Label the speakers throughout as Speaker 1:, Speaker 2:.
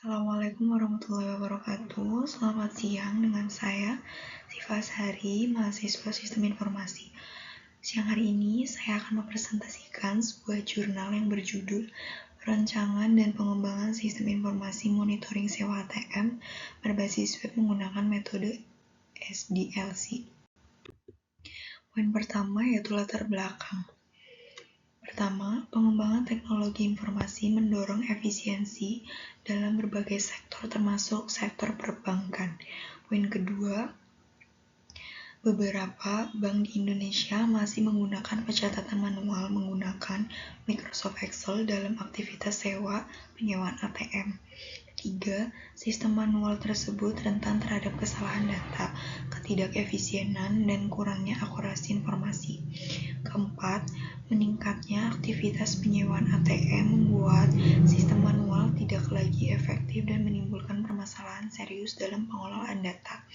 Speaker 1: Assalamualaikum warahmatullahi wabarakatuh. Selamat siang dengan saya, Siva Sari, mahasiswa Sistem Informasi. Siang hari ini saya akan mempresentasikan sebuah jurnal yang berjudul Perancangan dan Pengembangan Sistem Informasi Monitoring Sewa ATM berbasis web menggunakan metode SDLC. Poin pertama yaitu latar belakang. Pertama, pengembangan teknologi informasi mendorong efisiensi dalam berbagai sektor termasuk sektor perbankan. Poin kedua, beberapa bank di Indonesia masih menggunakan pencatatan manual menggunakan Microsoft Excel dalam aktivitas sewa penyewaan ATM. Ketiga, sistem manual tersebut rentan terhadap kesalahan data, ketidakefisienan, dan kurangnya akurasi informasi. Keempat, meningkatnya aktivitas penyewaan ATM membuat sistem manual tidak lagi efektif dan menimbulkan permasalahan serius dalam pengelolaan data.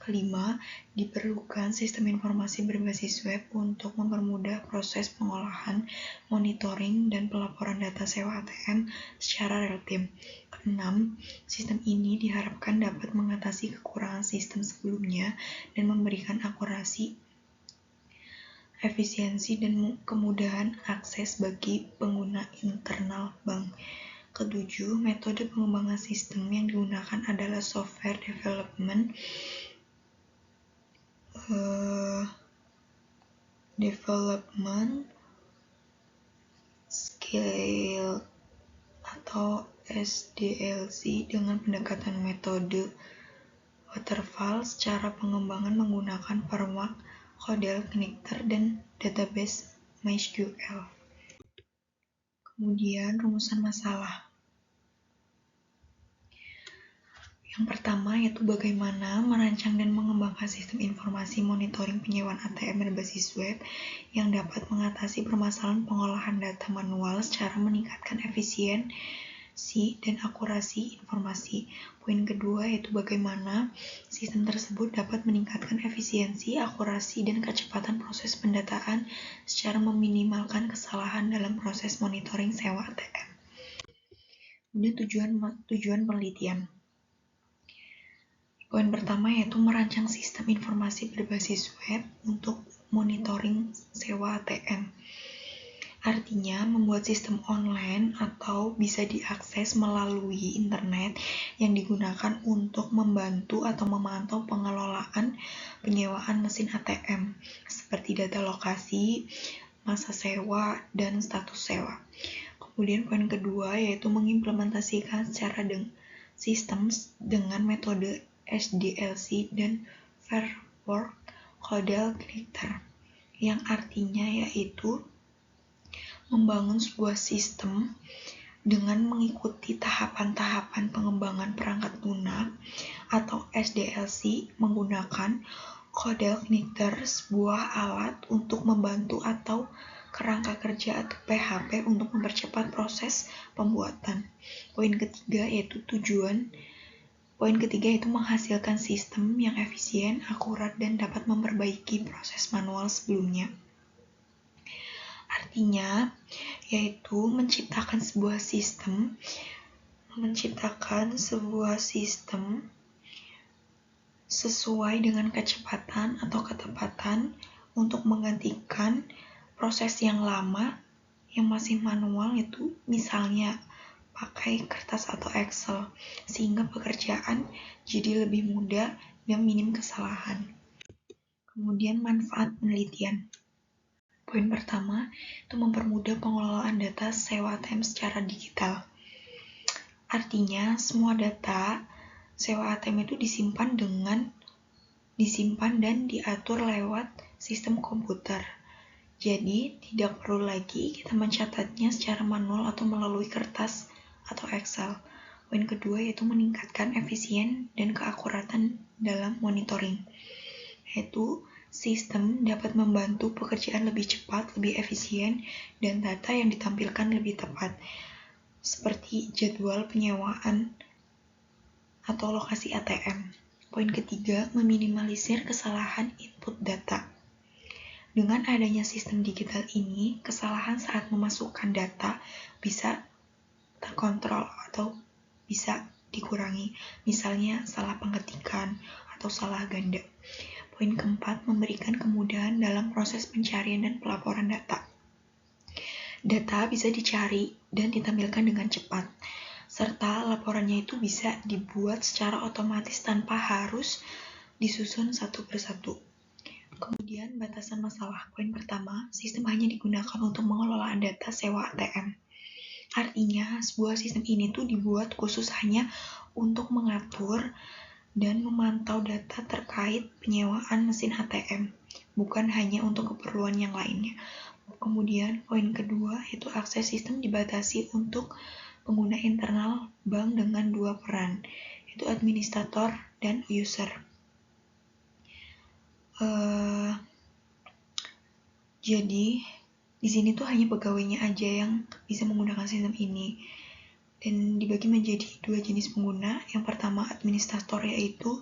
Speaker 1: Kelima, diperlukan sistem informasi berbasis web untuk mempermudah proses pengolahan, monitoring, dan pelaporan data sewa ATM secara real time. Keenam, sistem ini diharapkan dapat mengatasi kekurangan sistem sebelumnya dan memberikan akurasi, efisiensi, dan kemudahan akses bagi pengguna internal bank. Ketujuh, metode pengembangan sistem yang digunakan adalah software development scale atau SDLC dengan pendekatan metode waterfall. Secara pengembangan menggunakan framework Codel, Connector, dan database MySQL. Kemudian rumusan masalah. Yang pertama yaitu bagaimana merancang dan mengembangkan sistem informasi monitoring penyewaan ATM berbasis web yang dapat mengatasi permasalahan pengolahan data manual secara meningkatkan efisiensi dan akurasi informasi. Poin kedua yaitu bagaimana sistem tersebut dapat meningkatkan efisiensi, akurasi, dan kecepatan proses pendataan secara meminimalkan kesalahan dalam proses monitoring sewa ATM. Kemudian tujuan penelitian. Poin pertama yaitu merancang sistem informasi berbasis web untuk monitoring sewa ATM. Artinya, membuat sistem online atau bisa diakses melalui internet yang digunakan untuk membantu atau memantau pengelolaan penyewaan mesin ATM, seperti data lokasi, masa sewa, dan status sewa. Kemudian poin kedua yaitu mengimplementasikan secara sistem dengan metode SDLC dan framework Codel Connector, yang artinya yaitu membangun sebuah sistem dengan mengikuti tahapan-tahapan pengembangan perangkat lunak atau SDLC menggunakan Codel Connector, sebuah alat untuk membantu atau kerangka kerja atau PHP untuk mempercepat proses pembuatan. Poin ketiga yaitu menghasilkan sistem yang efisien, akurat, dan dapat memperbaiki proses manual sebelumnya. Artinya, yaitu menciptakan sebuah sistem sesuai dengan kecepatan atau ketepatan untuk menggantikan proses yang lama yang masih manual, itu misalnya pakai kertas atau Excel, sehingga pekerjaan jadi lebih mudah dan minim kesalahan. Kemudian manfaat penelitian. Poin pertama itu mempermudah pengelolaan data sewa ATM secara digital. Artinya, semua data sewa ATM itu disimpan dan diatur lewat sistem komputer. Jadi, tidak perlu lagi kita mencatatnya secara manual atau melalui kertas atau Excel. Poin kedua yaitu meningkatkan efisien dan keakuratan dalam monitoring. Yaitu sistem dapat membantu pekerjaan lebih cepat, lebih efisien, dan data yang ditampilkan lebih tepat, seperti jadwal penyewaan atau lokasi ATM. Poin ketiga, meminimalisir kesalahan input data. Dengan adanya sistem digital ini, kesalahan saat memasukkan data bisa terkontrol atau bisa dikurangi, misalnya salah pengetikan atau salah ganda. Poin keempat, memberikan kemudahan dalam proses pencarian dan pelaporan data. Data bisa dicari dan ditampilkan dengan cepat, serta laporannya itu bisa dibuat secara otomatis tanpa harus disusun satu persatu. Kemudian, batasan masalah. Poin pertama, sistem hanya digunakan untuk mengelola data sewa ATM. Artinya, sebuah sistem ini tuh dibuat khusus hanya untuk mengatur dan memantau data terkait penyewaan mesin ATM, bukan hanya untuk keperluan yang lainnya. Kemudian, poin kedua, yaitu akses sistem dibatasi untuk pengguna internal bank dengan dua peran, yaitu administrator dan user. Jadi, di sini tuh hanya pegawainya aja yang bisa menggunakan sistem ini. Dan dibagi menjadi dua jenis pengguna. Yang pertama, administrator, yaitu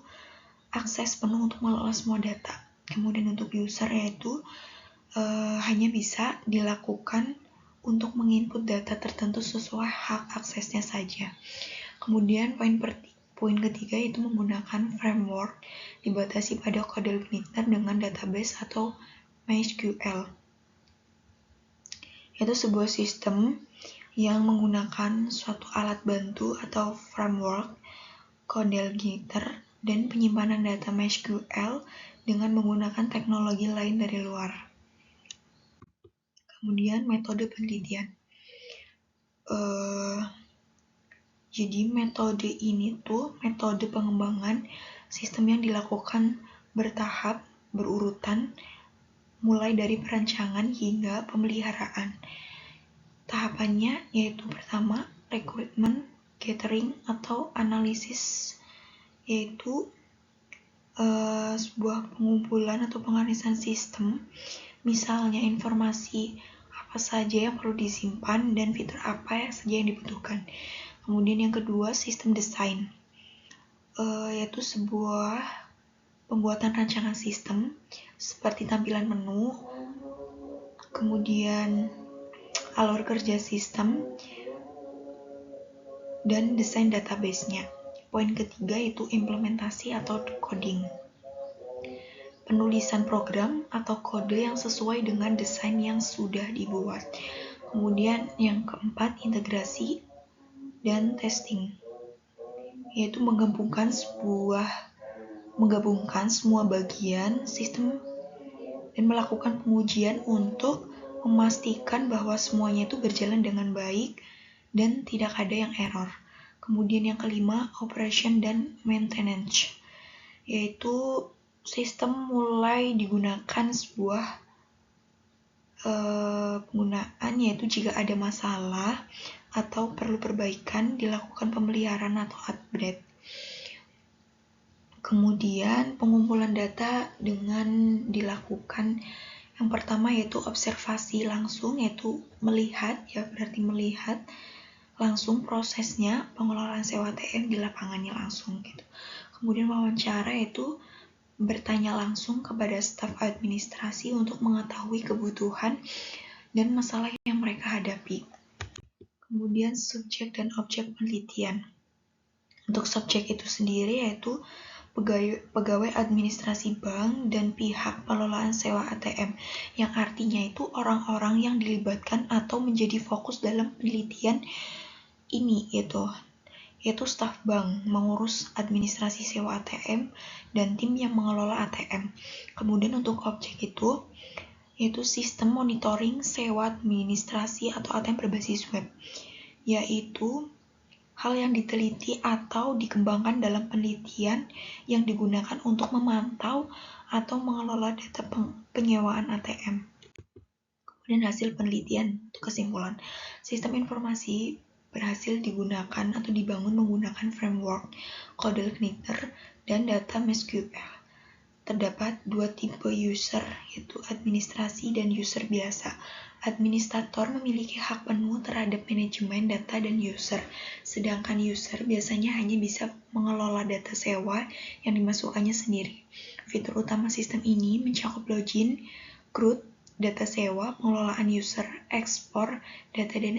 Speaker 1: akses penuh untuk mengelola semua data. Kemudian untuk user, yaitu hanya bisa dilakukan untuk menginput data tertentu sesuai hak aksesnya saja. Kemudian poin ketiga yaitu menggunakan framework dibatasi pada kode igniter dengan database atau MySQL. Yaitu sebuah sistem yang menggunakan suatu alat bantu atau framework kode igniter dan penyimpanan data MySQL dengan menggunakan teknologi lain dari luar. Kemudian metode penelitian. Jadi metode ini tuh metode pengembangan sistem yang dilakukan bertahap, berurutan, mulai dari perancangan hingga pemeliharaan. Tahapannya yaitu pertama, requirement gathering atau analisis, yaitu sebuah pengumpulan atau pengalisan sistem, misalnya informasi apa saja yang perlu disimpan dan fitur apa saja yang dibutuhkan. Kemudian yang kedua, sistem desain, yaitu sebuah pembuatan rancangan sistem seperti tampilan menu, kemudian alur kerja sistem, dan desain database-nya. Poin ketiga yaitu implementasi atau coding, penulisan program atau kode yang sesuai dengan desain yang sudah dibuat. Kemudian yang keempat, integrasi dan testing, yaitu menggabungkan semua bagian sistem dan melakukan pengujian untuk memastikan bahwa semuanya itu berjalan dengan baik dan tidak ada yang error. Kemudian yang kelima, operation dan maintenance, yaitu sistem mulai digunakan sebuah penggunaan, yaitu jika ada masalah atau perlu perbaikan dilakukan pemeliharaan atau upgrade. Kemudian pengumpulan data dengan dilakukan yang pertama yaitu observasi langsung, yaitu melihat, ya berarti melihat langsung prosesnya pengelolaan sewa ATM di lapangannya langsung gitu. Kemudian wawancara, yaitu bertanya langsung kepada staf administrasi untuk mengetahui kebutuhan dan masalah yang mereka hadapi. Kemudian subjek dan objek penelitian. Untuk subjek itu sendiri yaitu pegawai administrasi bank dan pihak pengelolaan sewa ATM, yang artinya itu orang-orang yang dilibatkan atau menjadi fokus dalam penelitian ini, yaitu staf bank mengurus administrasi sewa ATM dan tim yang mengelola ATM. Kemudian untuk objek itu yaitu sistem monitoring sewa administrasi atau ATM berbasis web, yaitu hal yang diteliti atau dikembangkan dalam penelitian yang digunakan untuk memantau atau mengelola data penyewaan ATM. Kemudian hasil penelitian, untuk kesimpulan, sistem informasi berhasil digunakan atau dibangun menggunakan framework kode igniter dan data MySQL. Terdapat dua tipe user, yaitu administrasi dan user biasa. Administrator memiliki hak penuh terhadap manajemen data dan user, sedangkan user biasanya hanya bisa mengelola data sewa yang dimasukkannya sendiri. Fitur utama sistem ini mencakup login, CRUD, data sewa, pengelolaan user, ekspor data dan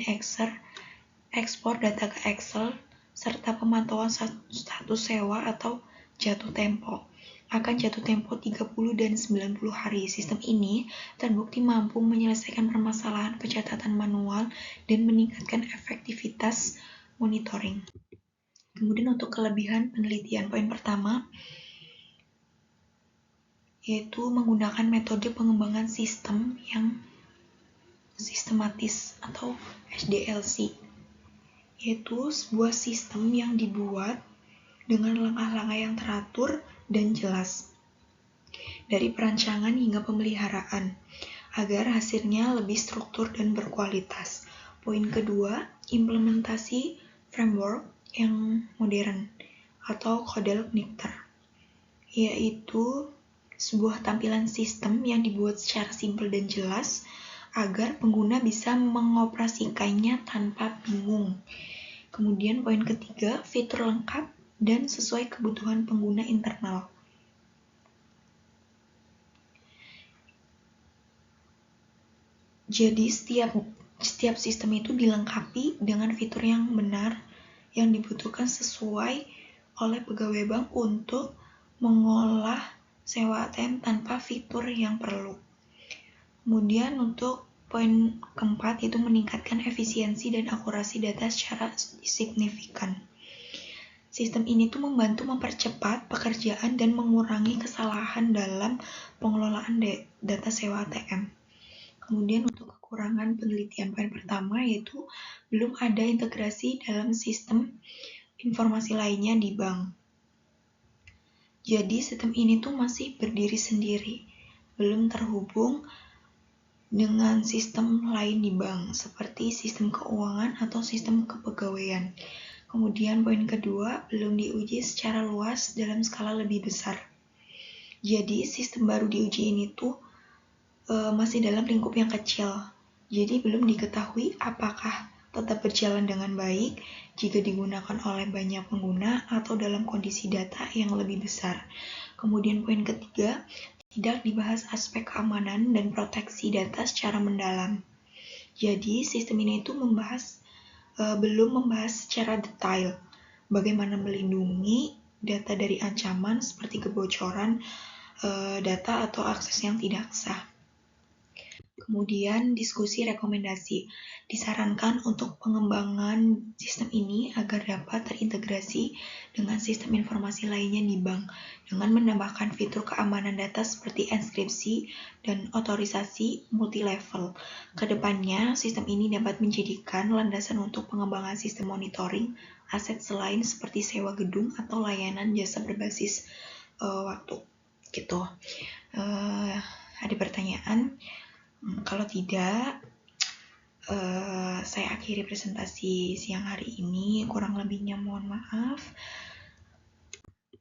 Speaker 1: ekspor data ke Excel, serta pemantauan status sewa atau jatuh tempo. Akan jatuh tempo 30 dan 90 hari. Sistem ini terbukti mampu menyelesaikan permasalahan pencatatan manual dan meningkatkan efektivitas monitoring. Kemudian untuk kelebihan penelitian, poin pertama yaitu menggunakan metode pengembangan sistem yang sistematis atau SDLC, yaitu sebuah sistem yang dibuat dengan langkah-langkah yang teratur dan jelas dari perancangan hingga pemeliharaan agar hasilnya lebih struktur dan berkualitas. Poin kedua, implementasi framework yang modern atau Kodelknitter, yaitu sebuah tampilan sistem yang dibuat secara simpel dan jelas agar pengguna bisa mengoperasikannya tanpa bingung. Kemudian poin ketiga, fitur lengkap dan sesuai kebutuhan pengguna internal. Jadi setiap sistem itu dilengkapi dengan fitur yang benar yang dibutuhkan sesuai oleh pegawai bank untuk mengolah sewa ATM tanpa fitur yang perlu. Kemudian untuk poin keempat itu meningkatkan efisiensi dan akurasi data secara signifikan. Sistem ini tuh membantu mempercepat pekerjaan dan mengurangi kesalahan dalam pengelolaan data sewa ATM. Kemudian untuk kekurangan penelitian, poin pertama yaitu belum ada integrasi dalam sistem informasi lainnya di bank. Jadi sistem ini tuh masih berdiri sendiri, belum terhubung dengan sistem lain di bank seperti sistem keuangan atau sistem kepegawaian. Kemudian poin kedua, belum diuji secara luas dalam skala lebih besar. Jadi sistem baru diuji ini tuh masih dalam lingkup yang kecil, jadi belum diketahui apakah tetap berjalan dengan baik jika digunakan oleh banyak pengguna atau dalam kondisi data yang lebih besar. Kemudian poin ketiga, tidak dibahas aspek keamanan dan proteksi data secara mendalam. Jadi sistem ini itu belum membahas secara detail bagaimana melindungi data dari ancaman seperti kebocoran data atau akses yang tidak sah. Kemudian diskusi rekomendasi. Disarankan untuk pengembangan sistem ini agar dapat terintegrasi dengan sistem informasi lainnya di bank dengan menambahkan fitur keamanan data seperti enkripsi dan otorisasi multi-level. Kedepannya, sistem ini dapat menjadikan landasan untuk pengembangan sistem monitoring aset selain seperti sewa gedung atau layanan jasa berbasis waktu. Gitu. Ada pertanyaan? Kalau tidak, saya akhiri presentasi siang hari ini. Kurang lebihnya mohon maaf.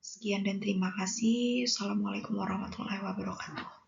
Speaker 1: Sekian dan terima kasih. Assalamualaikum warahmatullahi wabarakatuh.